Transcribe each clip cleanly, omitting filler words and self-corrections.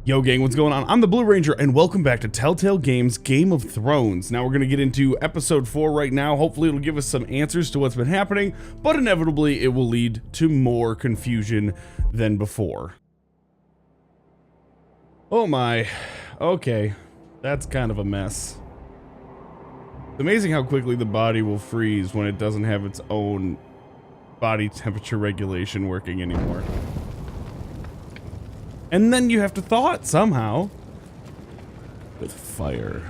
Yo gang, what's going on? I'm the Blue Ranger and welcome back to Telltale Games Game of Thrones. Now we're going to get into episode 4 right now. Hopefully it'll give us some answers to what's been happening, but inevitably it will lead to more confusion than before. Oh my. Okay. That's kind of a mess. It's amazing how quickly the body will freeze when it doesn't have its own body temperature regulation working anymore. And then you have to thaw it somehow. With fire.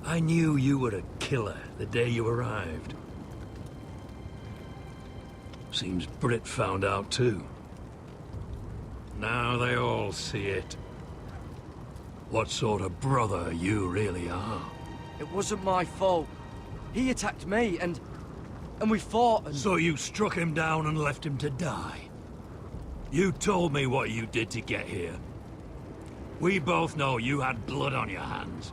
I knew you were a killer the day you arrived. Seems Britt found out too. Now they all see it. What sort of brother you really are. It wasn't my fault. He attacked me and we fought and... So you struck him down and left him to die? You told me what you did to get here. We both know you had blood on your hands.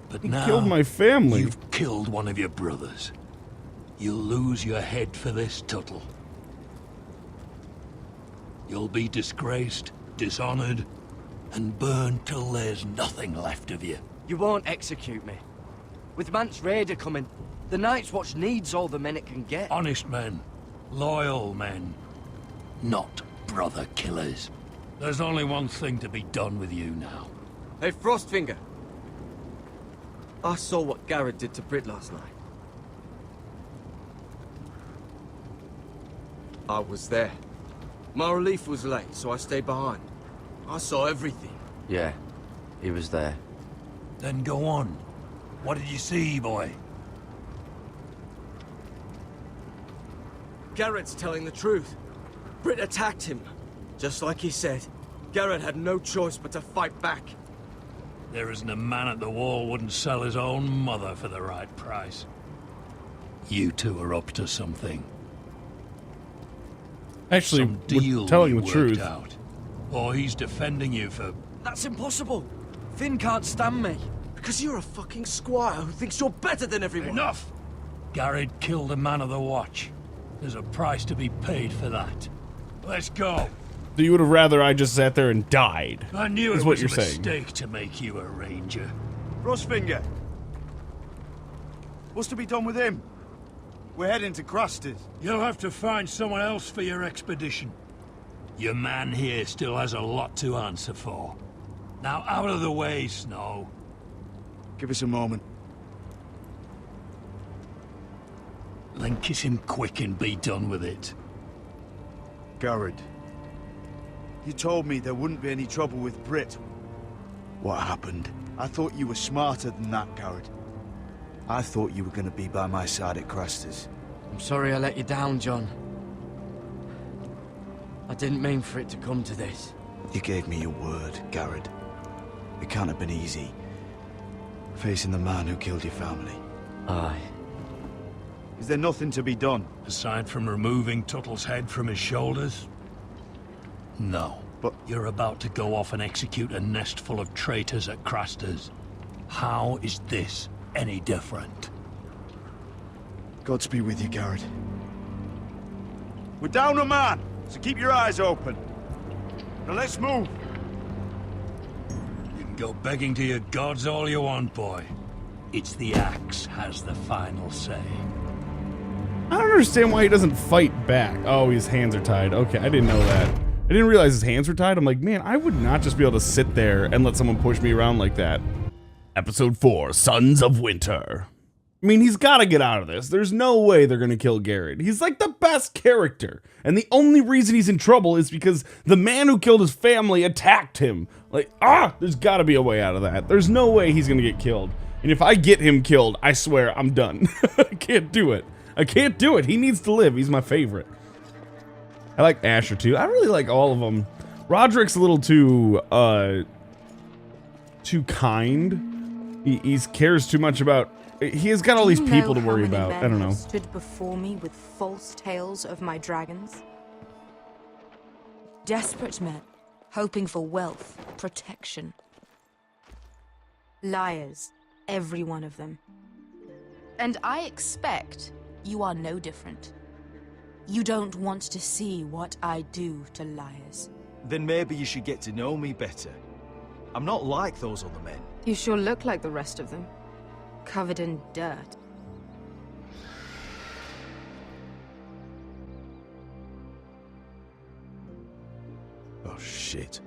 But now... killed my family. You've killed one of your brothers. You'll lose your head for this, Tuttle. You'll be disgraced, dishonored, and burned till there's nothing left of you. You won't execute me. With Mance Raider coming, the Night's Watch needs all the men it can get. Honest men. Loyal men. Not brother killers. There's only one thing to be done with you now. Hey, Frostfinger. I saw what Garrett did to Britt last night. I was there. My relief was late, so I stayed behind. I saw everything. Yeah, he was there. Then go on. What did you see, boy? Garrett's telling the truth. Britt attacked him. Just like he said. Garrett had no choice but to fight back. There isn't a man at the wall wouldn't sell his own mother for the right price. You two are up to something. Actually, Some deal we're telling you the worked truth. out. Or he's defending you for... That's impossible. Finn can't stand me. Because you're a fucking squire who thinks you're better than everyone. Enough! Garrett killed a man of the watch. There's a price to be paid for that. Let's go. So you would have rather I just sat there and died. I knew is it what was you're a saying. mistake to make you a ranger. Frostfinger. What's to be done with him? We're heading to Craster's. You'll have to find someone else for your expedition. Your man here still has a lot to answer for. Now out of the way, Snow. Give us a moment. Then kiss him quick and be done with it. Garrett. You told me there wouldn't be any trouble with Britt. What happened? I thought you were smarter than that, Garrett. I thought you were going to be by my side at Craster's. I'm sorry I let you down, John. I didn't mean for it to come to this. You gave me your word, Garrett. It can't have been easy. Facing the man who killed your family. Aye. Is there nothing to be done? Aside from removing Tuttle's head from his shoulders? No. But you're about to go off and execute a nest full of traitors at Craster's. How is this any different? Godspeed with you, Garrett. We're down a man, so keep your eyes open. Now let's move. You can go begging to your gods all you want, boy. It's the axe has the final say. I don't understand why he doesn't fight back. Oh, his hands are tied. Okay, I didn't know that. I didn't realize his hands were tied. I'm like, man, I would not just be able to sit there and let someone push me around like that. Episode 4, Sons of Winter. I mean, he's got to get out of this. There's no way they're going to kill Garrett. He's like the best character. And the only reason he's in trouble is because the man who killed his family attacked him. Like, there's got to be a way out of that. There's no way he's going to get killed. And if I get him killed, I swear I'm done. I can't do it. I can't do it. He needs to live. He's my favorite. I like Asher too. I really like all of them. Roderick's a little too kind. He cares too much about... He has got all these people to worry about. I don't know. Stood before me with false tales of my dragons. Desperate men, hoping for wealth, protection. Liars, every one of them. And I expect you are no different. You don't want to see what I do to liars. Then maybe you should get to know me better. I'm not like those other men. You sure look like the rest of them. Covered in dirt. Oh, shit.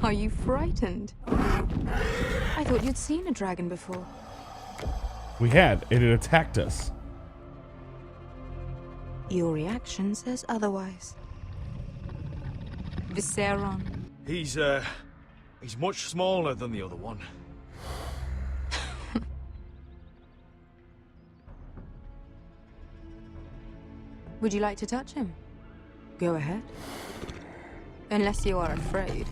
Are you frightened? I thought you'd seen a dragon before. We had. It had attacked us. Your reaction says otherwise. Viseron. He's much smaller than the other one. Would you like to touch him? Go ahead. Unless you are afraid.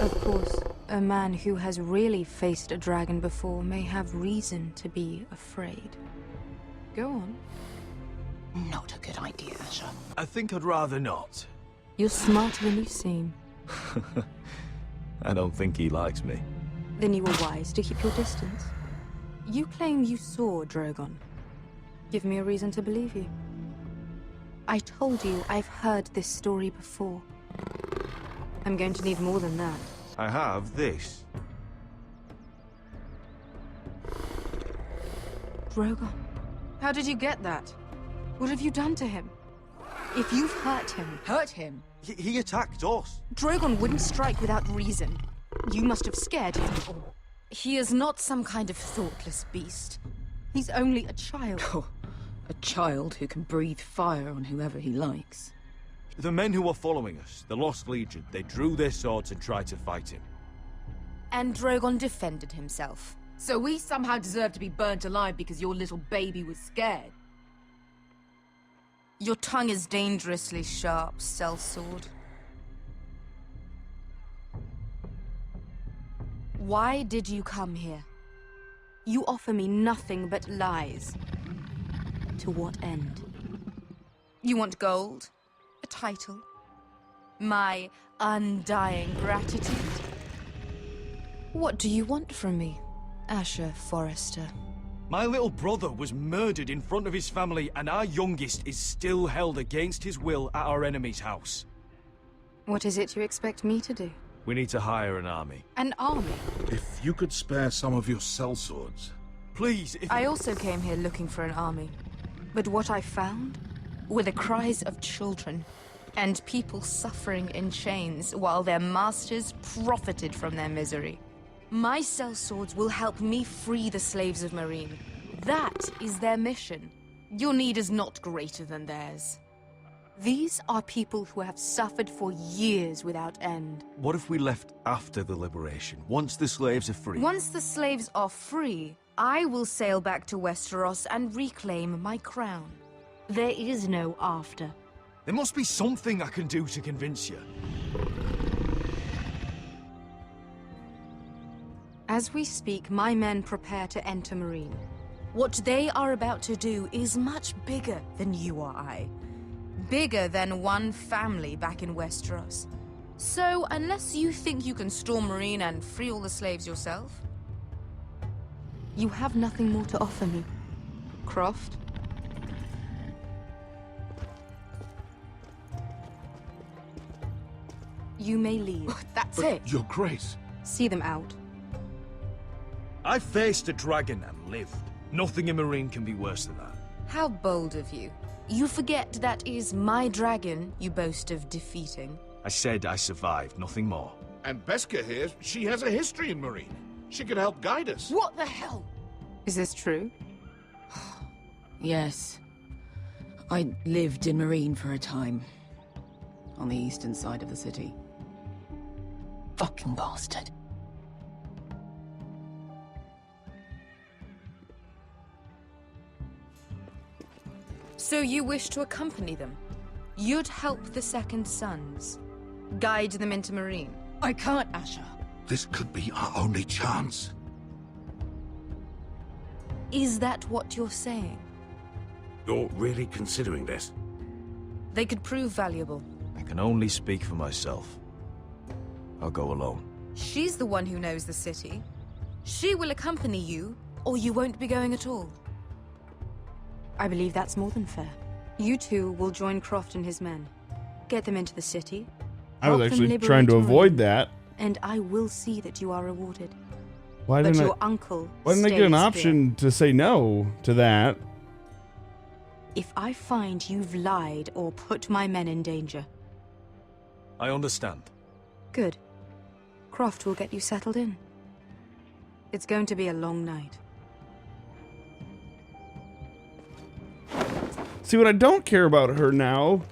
Of course, a man who has really faced a dragon before may have reason to be afraid. Go on. Not a good idea, Asher. I think I'd rather not. You're smarter than you seem. I don't think he likes me. Then you were wise to keep your distance. You claim you saw Drogon. Give me a reason to believe you. I told you I've heard this story before. I'm going to need more than that. I have this. Drogon. How did you get that? What have you done to him? If you've hurt him... Hurt him? He attacked us. Drogon wouldn't strike without reason. You must have scared him. He is not some kind of thoughtless beast. He's only a child. Oh, a child who can breathe fire on whoever he likes. The men who were following us, the Lost Legion, they drew their swords and tried to fight him. And Drogon defended himself. So we somehow deserve to be burnt alive because your little baby was scared? Your tongue is dangerously sharp, sellsword. Why did you come here? You offer me nothing but lies. To what end? You want gold? A title? My undying gratitude? What do you want from me, Asher Forrester? My little brother was murdered in front of his family, and our youngest is still held against his will at our enemy's house. What is it you expect me to do? We need to hire an army. An army? If you could spare some of your sellswords. Please, if... I also came here looking for an army. But what I found were the cries of children and people suffering in chains while their masters profited from their misery. My sellswords will help me free the slaves of Marine. That is their mission. Your need is not greater than theirs. These are people who have suffered for years without end. What if we left after the liberation, once the slaves are free? Once the slaves are free, I will sail back to Westeros and reclaim my crown. There is no after. There must be something I can do to convince you. As we speak, my men prepare to enter Marine. What they are about to do is much bigger than you or I. Bigger than one family back in Westeros. So, unless you think you can storm Marine and free all the slaves yourself, you have nothing more to offer me, Croft. You may leave. That's But, it. Your Grace. See them out. I faced a dragon and lived. Nothing in Marine can be worse than that. How bold of you. You forget that is my dragon you boast of defeating. I said I survived, nothing more. And Beska here, she has a history in Marine. She could help guide us. What the hell? Is this true? Yes. I lived in Marine for a time. On the eastern side of the city. Fucking bastard. So you wish to accompany them? You'd help the Second Sons? Guide them into Marine? I can't, Asher. This could be our only chance. Is that what you're saying? You're really considering this? They could prove valuable. I can only speak for myself. I'll go alone. She's the one who knows the city. She will accompany you, or you won't be going at all. I believe that's more than fair. You two will join Croft and his men. Get them into the city. I was help them actually trying to liberate avoid Marine, that. And I will see that you are rewarded. Why But didn't your uncle Why didn't I get an stays option to say no to that? here. If I find you've lied or put my men in danger, I understand. good. Croft will get you settled in. It's going to be a long night. See, what I don't care about her now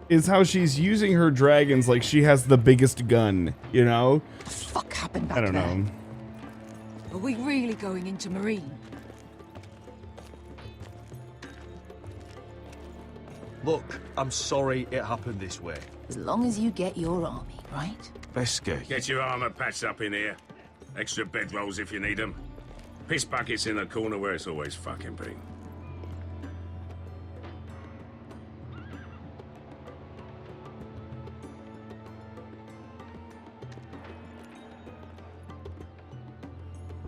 is how she's using her dragons like she has the biggest gun, you know? What the fuck happened back I don't there? know. Are we really going into Marine? Look, I'm sorry it happened this way. As long as you get your army, right? Beskay. Get your armor patched up in here. Extra bedrolls if you need them. Piss buckets in the corner where it's always fucking been.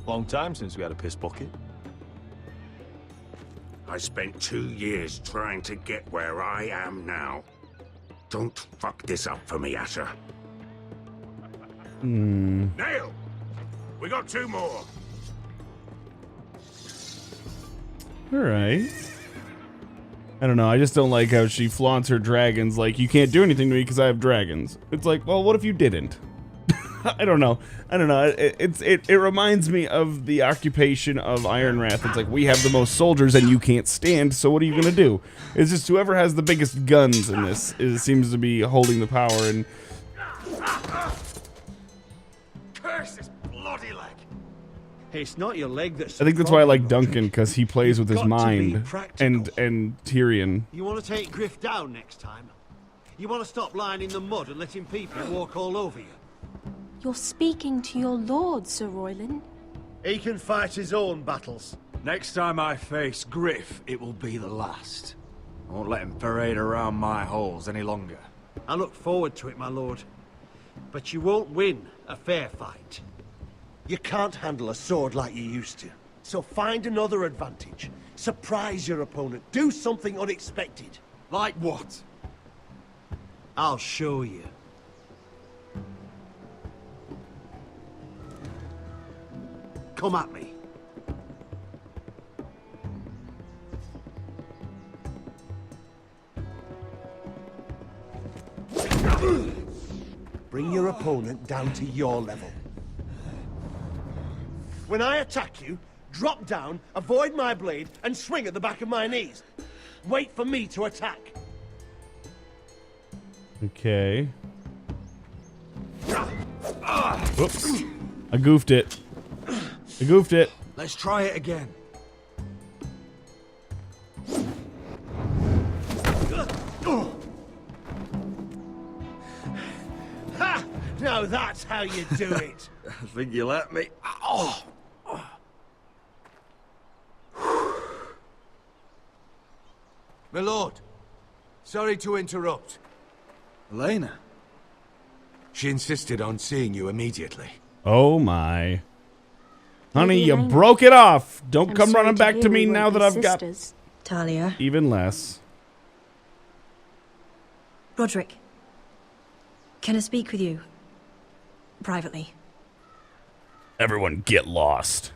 Long time since we had a piss bucket. I spent 2 years trying to get where I am now. Don't fuck this up for me, Asher. Nail! We got 2 more. Alright. I don't know, I just don't like how she flaunts her dragons like, you can't do anything to me because I have dragons. It's like, well, what if you didn't? I don't know. It reminds me of the occupation of Iron Wrath. It's like, we have the most soldiers and you can't stand, so what are you gonna do? It's just whoever has the biggest guns in this seems to be holding the power, and Curse this bloody leg. It's not your leg that's... I think that's why I like Duncan, because he plays with his Got to be mind, practical. and Tyrion. You want to take Griff down next time? You want to stop lying in the mud and letting people walk all over you? You're speaking to your lord, Sir Royland. He can fight his own battles. Next time I face Griff, it will be the last. I won't let him parade around my halls any longer. I look forward to it, my lord. But you won't win a fair fight. You can't handle a sword like you used to. So find another advantage. Surprise your opponent. Do something unexpected. Like what? I'll show you. Come at me. Bring your opponent down to your level. When I attack you, drop down, avoid my blade, and swing at the back of my knees. Wait for me to attack. Okay. Whoops. I goofed it. I goofed it. Let's try it again. Ha! Now that's how you do it. I think you let me. Oh! My lord, sorry to interrupt. Elena. She insisted on seeing you immediately. Oh my. Honey, Lady you Elena. broke it off. Don't I'm come sorry running back hear to me we now won't that be I've got sisters. Talia. even less. Roderick. Can I speak with you? Privately. Everyone get lost.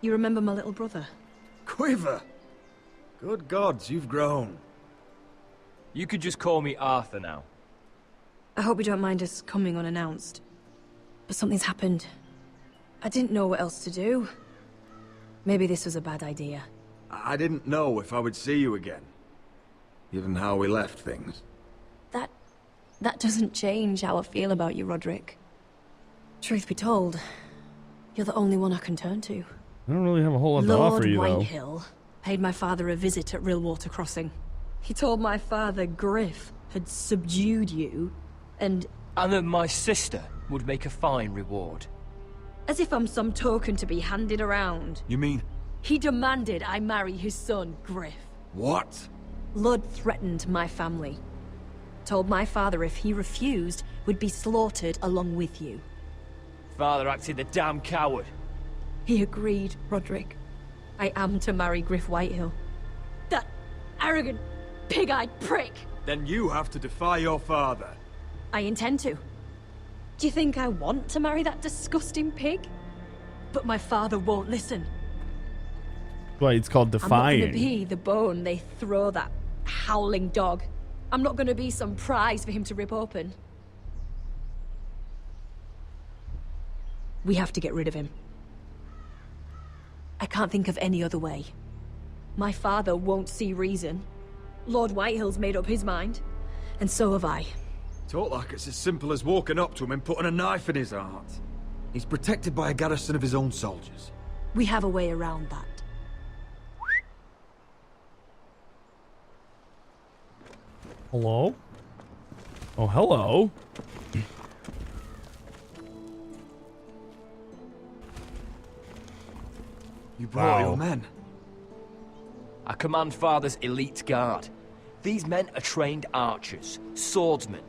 You remember my little brother? Quiver! Good gods, you've grown. You could just call me Arthur now. I hope you don't mind us coming unannounced. But something's happened. I didn't know what else to do. Maybe this was a bad idea. I didn't know if I would see you again. Given how we left things. That doesn't change how I feel about you, Roderick. Truth be told, you're the only one I can turn to. I don't really have a whole lot to Lord offer you, though. Whitehill paid my father a visit at Rillwater Crossing. He told my father Griff had subdued you, and that my sister would make a fine reward. as if I'm some token to be handed around. You mean... He demanded I marry his son, Griff. What? Lud threatened my family. Told my father if he refused, would be slaughtered along with you. father acted the damn coward. He agreed, Roderick. I am to marry Griff Whitehill. That arrogant, pig-eyed prick! Then you have to defy your father. I intend to. Do you think I want to marry that disgusting pig? But my father won't listen. Well, it's called defying. I'm not gonna be the bone they throw that howling dog. I'm not gonna be some prize for him to rip open. We have to get rid of him. I can't think of any other way. My father won't see reason. Lord Whitehill's made up his mind. And so have I. Talk like it's as simple as walking up to him and putting a knife in his heart. He's protected by a garrison of his own soldiers. We have a way around that. Hello? Oh, hello. You brought your men. I command Father's elite guard. These men are trained archers, swordsmen,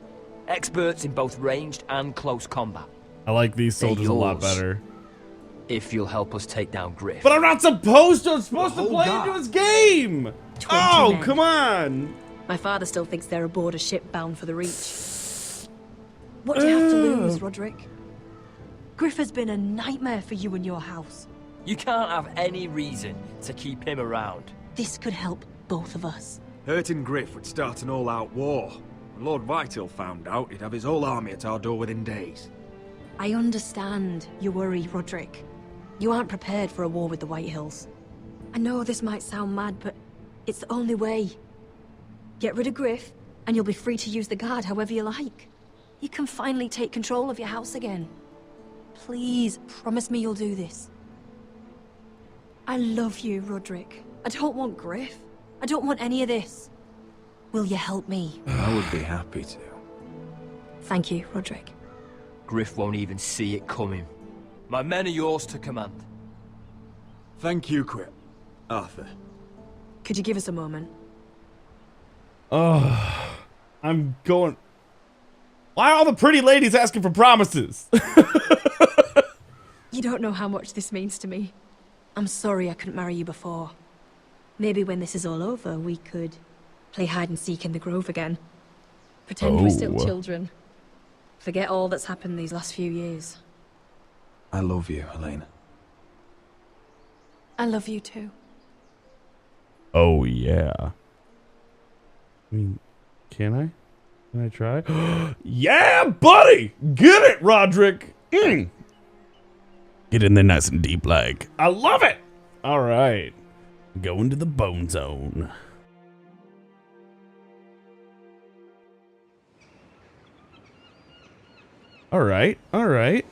experts in both ranged and close combat. I like these soldiers a lot yours. better. If you'll help us take down Griff. But I'm not supposed to! I'm supposed to Hold play on. into his game! 20 Oh, men. come on! My father still thinks they're aboard a ship bound for the Reach. What do you have to lose, Roderick? Griff has been a nightmare for you and your house. You can't have any reason to keep him around. This could help both of us. Hurting Griff would start an all-out war. When Lord Whitehill found out, he'd have his whole army at our door within days. I understand your worry, Roderick. You aren't prepared for a war with the Whitehills. I know this might sound mad, but it's the only way. Get rid of Griff, and you'll be free to use the guard however you like. You can finally take control of your house again. Please, promise me you'll do this. I love you, Roderick. I don't want Griff. I don't want any of this. Will you help me? I would be happy to. Thank you, Roderick. Griff won't even see it coming. My men are yours to command. Thank you, Quip. Arthur. Could you give us a moment? Oh, I'm going... Why are all the pretty ladies asking for promises? You don't know how much this means to me. I'm sorry I couldn't marry you before. Maybe when this is all over, we could play hide and seek in the grove again. Pretend we're still children. Forget all that's happened these last few years. I love you, Helena. I love you too. Oh, yeah. I mean, can I? Can I try? Yeah, buddy! Get it, Roderick! Mm. Get in there nice and deep like. I love it! All right. Going to the bone zone. All right, all right.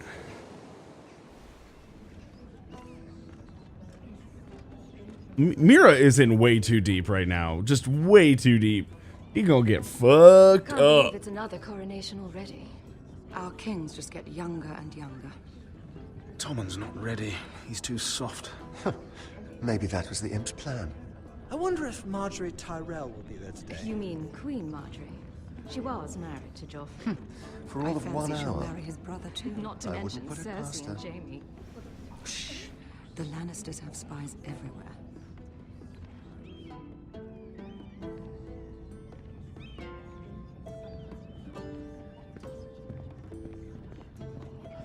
Mira is in way too deep right now. Just way too deep. He gonna get fucked Can't believe up. it's another coronation already. Our kings just get younger and younger. Tommen's not ready. He's too soft. Maybe that was the imp's plan. I wonder if Marjorie Tyrell will be there today. You mean Queen Marjorie? She was married to Joffrey. For all of 1 she'll hour. marry his brother too. Not to I wouldn't mention put it past Cersei her. and Jaime. Shh. The Lannisters have spies everywhere.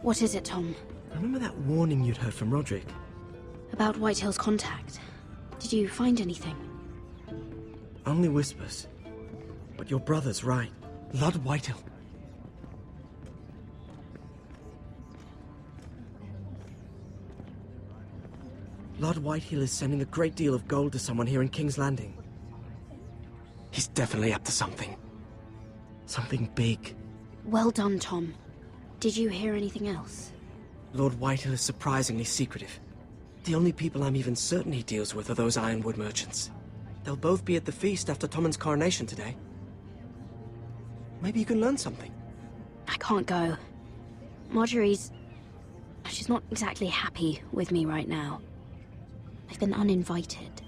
What is it, Tom? Remember that warning you'd heard from Roderick? About Whitehill's contact. Did you find anything? Only whispers. But your brother's right. Lord Whitehill. Lord Whitehill is sending a great deal of gold to someone here in King's Landing. He's definitely up to something. Something big. Well done, Tom. Did you hear anything else? Lord Whitehill is surprisingly secretive. The only people I'm even certain he deals with are those ironwood merchants. They'll both be at the feast after Tommen's coronation today. Maybe you can learn something. I can't go. Marjorie's... She's not exactly happy with me right now. I've been uninvited.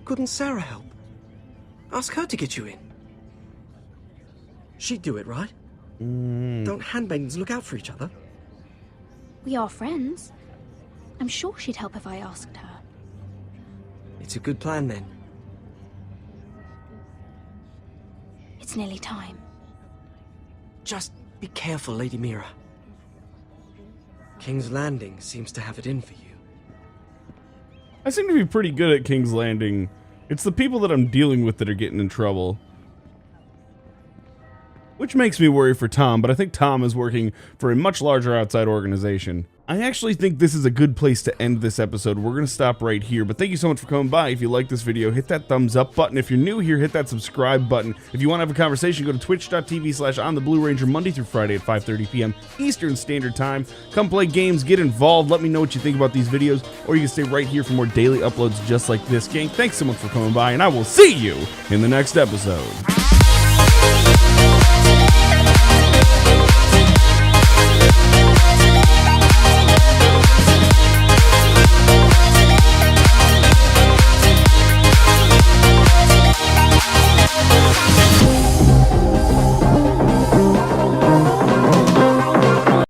Couldn't Sarah help? Ask her to get you in. She'd do it, right? Don't handmaidens look out for each other? We are friends. I'm sure she'd help if I asked her. It's a good plan, then. It's nearly time. Just be careful, Lady Mira. King's Landing seems to have it in for you. I seem to be pretty good at King's Landing. It's the people that I'm dealing with that are getting in trouble. Which makes me worry for Tom, but I think Tom is working for a much larger outside organization. I actually think this is a good place to end this episode. We're going to stop right here, but thank you so much for coming by. If you like this video, hit that thumbs up button. If you're new here, hit that subscribe button. If you want to have a conversation, go to twitch.tv/OnTheBlueRanger Monday through Friday at 5:30 p.m. Eastern Standard Time. Come play games, get involved, let me know what you think about these videos, or you can stay right here for more daily uploads just like this. Gang, thanks so much for coming by, and I will see you in the next episode.